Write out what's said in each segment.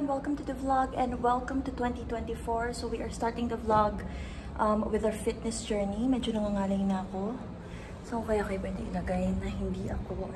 Welcome to the vlog and welcome to 2024. So we are starting the vlog with our fitness journey. Medyo nangangalay na ako. So kaya kayo ba ilagay na hindi ako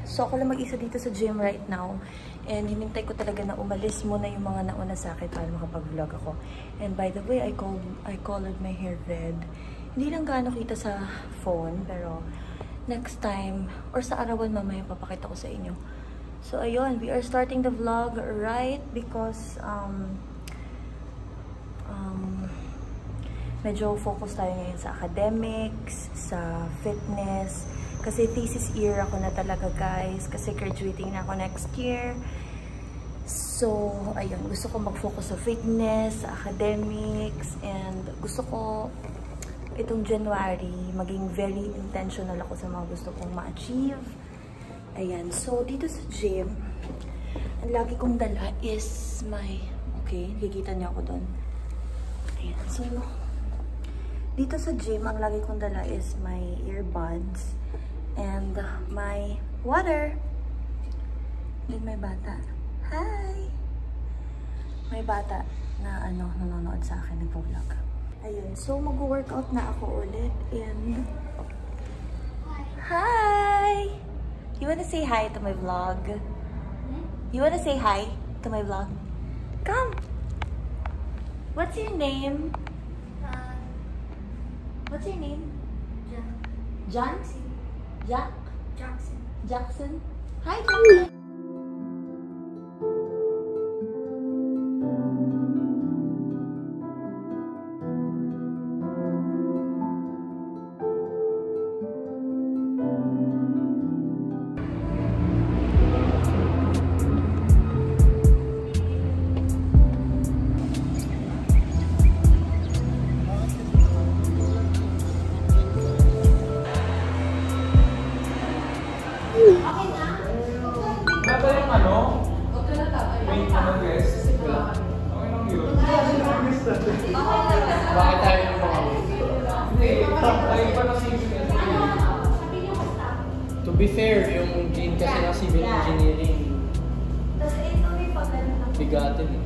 So ako lang mag-isa dito sa gym right now. And hinintay ko talaga na umalis muna yung mga nauna sa akin para makapag-vlog ako. And by the way, I colored my hair red. Hindi lang gaano kita sa phone, pero next time or sa arawan mamaya papakita ko sa inyo. So, ayun, we are starting the vlog right because medyo focus tayo ngayon sa academics, sa fitness. Kasi thesis year ako na talaga, guys. Kasi graduating na ako next year. So, ayun, gusto ko mag-focus sa fitness, sa academics, and gusto ko itong January maging very intentional ako sa mga gusto kong ma-achieve. Ayan, so dito sa gym, ang lagi kong dala is my, okay, nakikita niyo ako doon. Ayan, so dito sa gym, ang lagi kong dala is my earbuds and my water. Then may bata. Hi! May bata na nanonood sa akin, nagpa-vlog. Ayun, so mag-workout na ako ulit and hi! You wanna say hi to my vlog? You wanna say hi to my vlog? Come! What's your name? What's your name? John? Jack? Jackson. Jackson? Hi, Jackson! Bakit tayo ng mga To be fair, yung gene kasi ng civil engineering bigatin eh.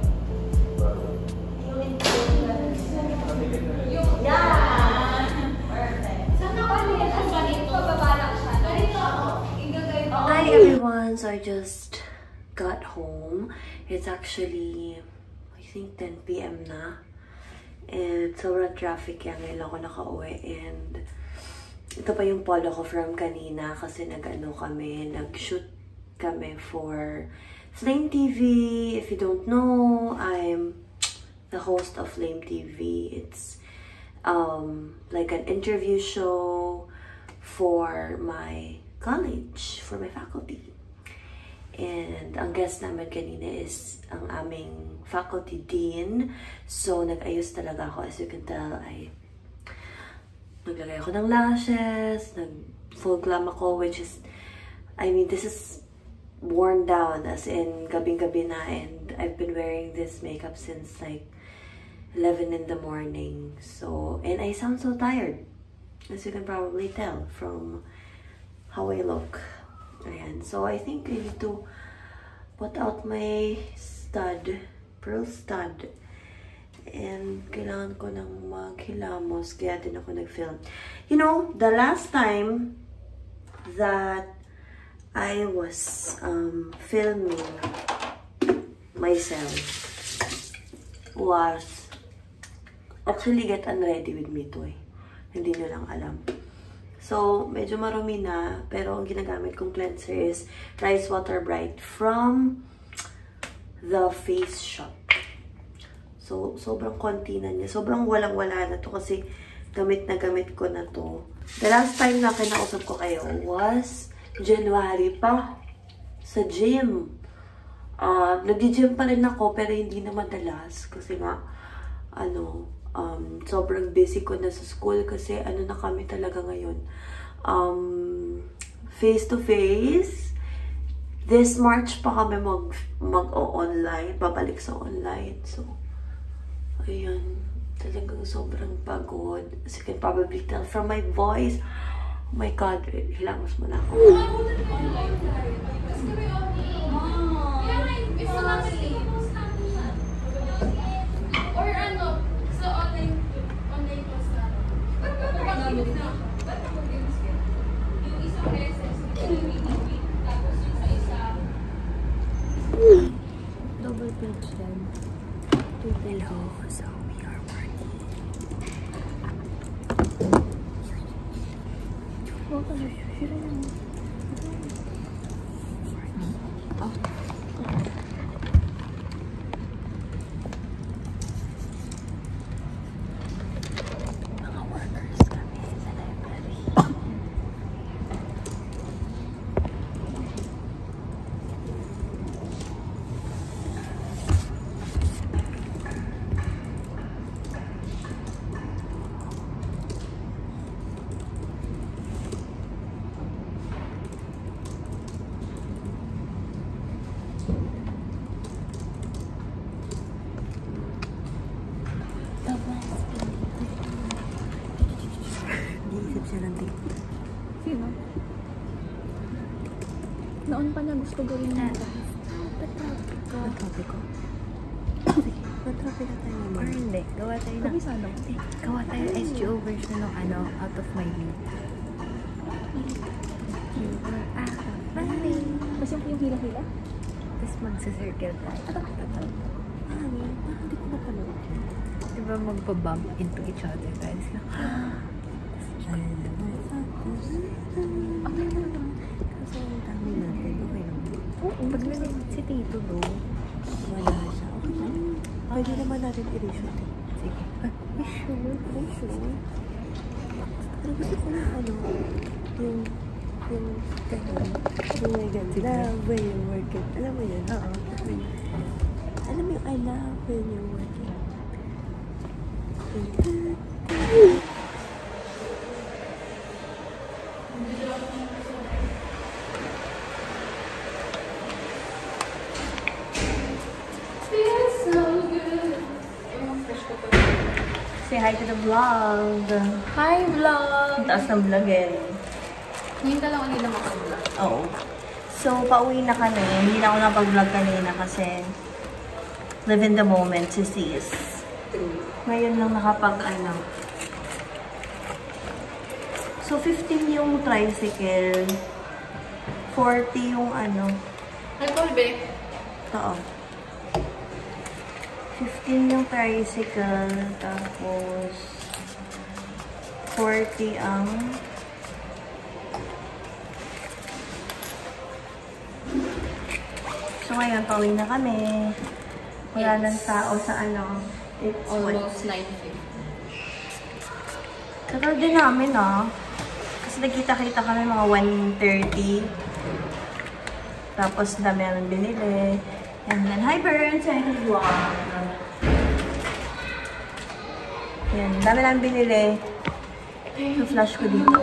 Hi everyone, so I just got home. It's actually I think 10 PM na. And sobrang traffic yan. Ngayon ako nakauwi. And ito pa yung polo ko from kanina kasi nag-shoot kami for Flame TV. If you don't know, I'm the host of Flame TV. It's like an interview show for my college, for my faculty. And ang guest namin kanina is ang aming faculty dean. So, nag-ayos talaga ako. As you can tell, naglagay ako ng lashes, nag-full glam ako, which is, this is worn down, as in, gabing-gabi na. And I've been wearing this makeup since like 11 in the morning. So, and I sound so tired, as you can probably tell from how I look. Ayan. So, I think I need to put out my pearl stud. And kailangan ko ng maghilamos, kaya din ako nag-film. You know, the last time that I was filming myself was actually Get Unready With Me to eh. Hindi nyo lang alam. So, medyo marumi na, pero ang ginagamit kong cleanser is Rice Water Bright from The Face Shop. So, sobrang konti na niya. Sobrang walang-wala na to kasi Gamit na gamit ko na to. The last time na kinausap ko kayo was January pa. Sa gym. Nag-gym pa rin ako pero hindi na madalas. Kasi nga, sobrang busy ko na sa school kasi na kami talaga ngayon. Face-to-face. This March pa kami mag-online. Babalik sa online. So, ayan. Talagang sobrang pagod. As you can probably tell from my voice. Oh my God. Hilamos mo na ako. Or sa online post na. Yung isang beses, tapos yung sa isa. Double page then. Hello. So, we are working. Mga workers kami sa library. Iisip siya ng date. Sino? Noon pa niya gusto gawin na. Matrapi ko. Sige, matrapi na tayo. Or hindi, gawa tayo na. Kabisado. Gawa tayo SGO version ng Out of My View. Bye! Tapos yung hila-hila? Tapos magsa-circle tayo. Bakit hindi ko napanood? Diba magpa-bump into each other tayo sila. Kasi ang dami natin, okay lang. Oo. Pag nalit si Tito do, wala siya. Okay lang. Pwede naman natin i-reshoot eh. Sige. Sure. Pero gusto ko yung yung may ganda. Love when you're working. Alam mo yun? Oo. Alam mo yung I love when you're working. Feels so good. Say hi to the vlog. Hi, vlog! Ang taas ng vlog eh. Ngayon ka lang ulit na makablog. Oo. So, pauwi na kami. Hindi na ako napag-vlog kanina kasi live in the moment si sis. Ngayon lang So, 15 yung tricycle. 40 yung Ay, Colbe. Oo. 15 yung tricycle. Tapos, 40 ang So, ngayon, pauwi na kami. Wala nang tao sa It's Almost 9:50. Tagal din namin Kasi nagkita-kita kami mga 1:30. Tapos dami namin binili. And then, hi Burns! Hi vlog! Yan, dami namin binili. Yung flash ko dito.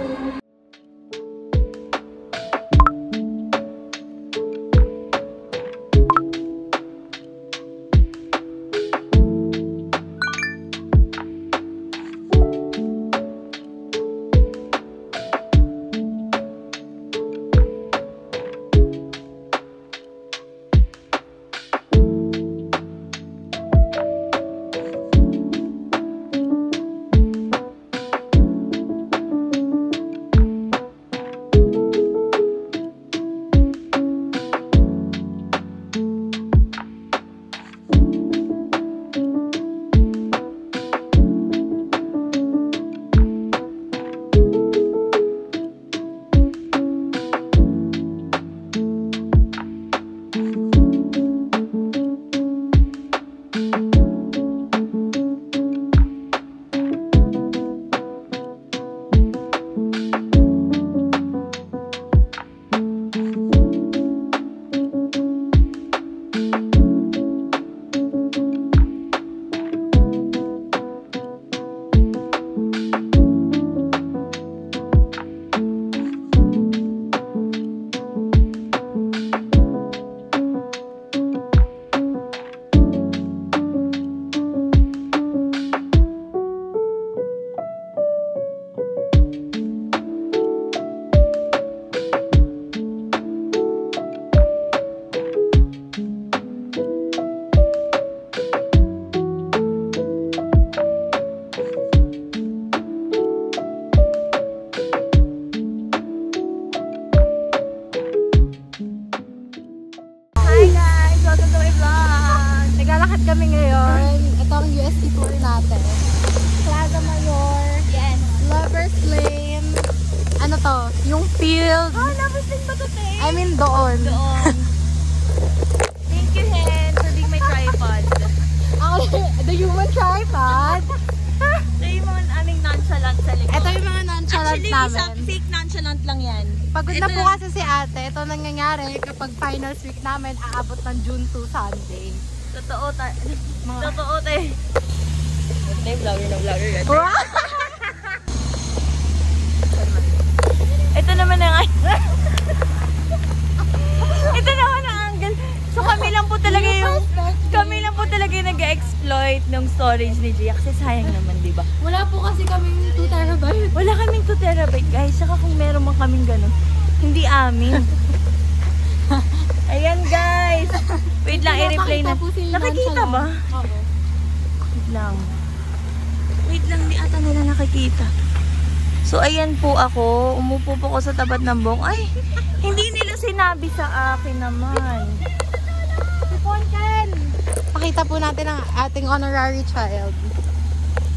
dito. Yung field. Oh, labas din ba ito, te? I mean, doon. Doon. Thank you, Hen, for being my tripod. Ako, the human tripod. Ito yung mga aming nonchalant sa likod. Ito yung mga nonchalant namin. Actually, fake nonchalant lang yan. Pagod na po kasi si ate. Ito nangyayari kapag finals week namin, aabot ng June 2 Sunday. Totoo, totoo, te. Ito yung vlogger na vlogger. Wow! Ito naman ang ito naman ang angle. So kami lang po talaga yung nag-exploit ng storage ni Gia kasi sayang naman, di ba? Wala po kasi kaming 2 terabyte. Wala kaming 2 terabyte, guys. Saka kung meron man kaming ganun, hindi amin. Ayan, guys. Wait lang, i-replay na. Nakikita ba? Oo. Wait lang, di ata nila nakikita. So, ayan po ako. Umupo po ako sa tapat ng bong. Ay, hindi nila sinabi sa akin naman. Siponkan! Pakita po natin ang ating honorary child.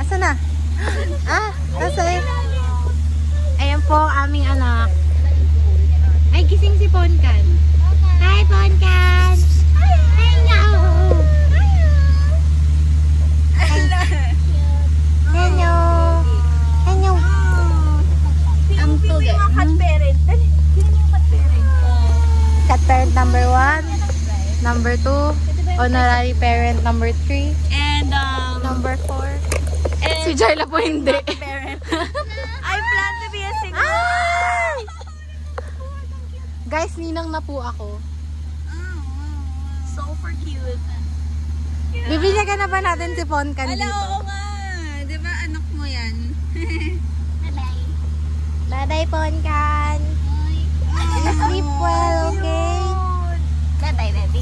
Asa na? Asa? Ayan po ang aming anak. Ay, gising si Ponkan. Hi, Ponkan! Hello! Hello! Hello! Ang tuloy. Yung mga cat parent. Dali, sino yung cat parent? Cat parent number 1, number 2, honorary parent number 3, And, number 4. and Si Jayla po hindi. parent. I plan to be a single. Guys, ninang na po ako. Super cute. Bibigyan na ba natin si Ponkan dito? Oo nga. Di ba anak mo yan? Bye-bye, Ponkan. Sleep well, okay? Bye-bye, baby.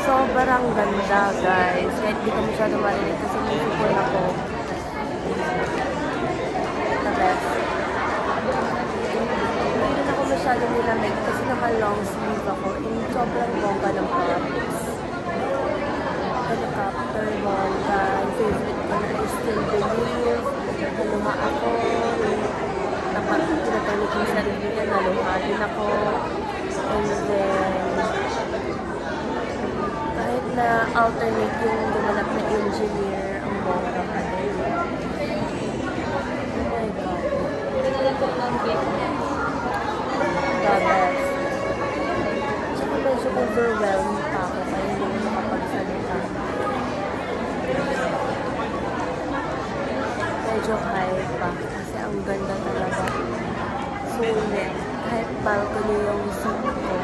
Sobrang ganda, guys. Kahit di ko masyado marinig kasi musipon ako. The best. Hindi rin ako masyado nilamig kasi naka-long sleeve ako. Sobrang bongga ng props. Helicopter, bongga. Favorite ko na is Still Believe. Naluha ako. Pinatanik yung sarili niya. Naluha din ako. And then, kahit na alternate yung gumanap na engineer, ang bongga pa din. Oh my God. The best. Tsaka medyo overwhelmed pa ako kaya hindi ko makapagsalita. Medyo high pa kasi ang ganda talaga. Sulit. Kahit balcony yung seat ko.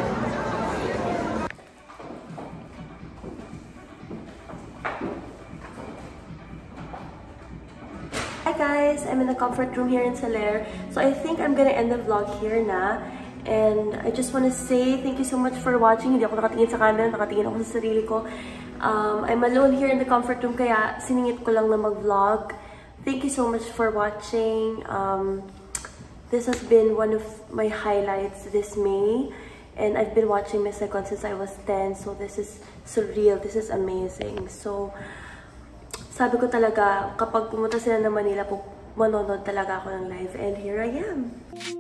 Hi guys! I'm in the comfort room here in Solaire. So I think I'm gonna end the vlog here na. And I just want to say thank you so much for watching. Hindi ako nakatingin sa camera, nakatingin ako sa sarili ko. I'm alone here in the comfort room kaya siningit ko lang na mag-vlog. Thank you so much for watching. This has been one of my highlights this May. And I've been watching Miss Saigon since I was 10. So this is surreal. This is amazing. So, sabi ko talaga, kapag pumunta sila ng Manila, manonood talaga ako ng live. And here I am.